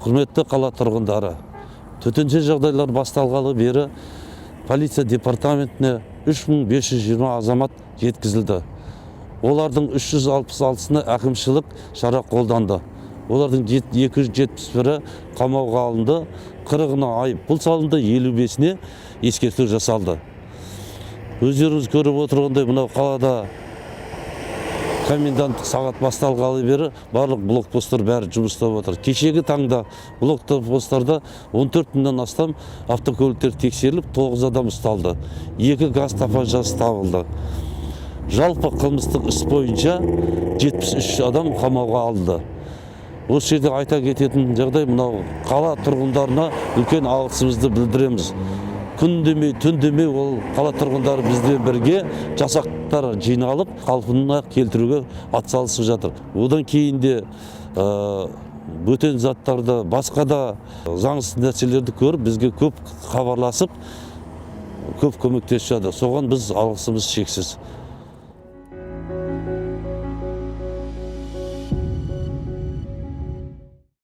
Құрметті қала тұрғындары, төтенше жағдайлар басталғалы бері полиция департаментіне 3520 азамат жеткізілді. Олардың 366-сына әкімшілік шара қолданды. Олардың 271-і қамауға алынды, 40-ына айыппұл салынды, 55-іне ескерту жасалды. Өздеріңіз көріп отырғандай, мынау қалада коменданттық сағат басталғалы бері барлық блокпосттар бәрі жұмыс істеп отыр. Кешегі таңда блокпосттарда 14 мыңнан астам автокөліктер тексеріліп, 9 адам ұсталды. 2 газ тапаншасы табылды. Жалпы қылмыстық іс бойынша 73 адам қамауға алынды. Осы жерде айта кететін жағдай, мынау қала тұрғындарына үлкен алғысымызды білдіреміз. Күн демей, түн демей ол қала тұрғындары бізден бірге жасақтар жиналып, қалпына келтіруге атсалысып жатыр. Одан кейін де бөтен заттарды, басқа да заңсыз нәрселерді көріп, бізге көп хабарласып, көп көмектесіп жатыр. Соған біз алғысымыз шексіз.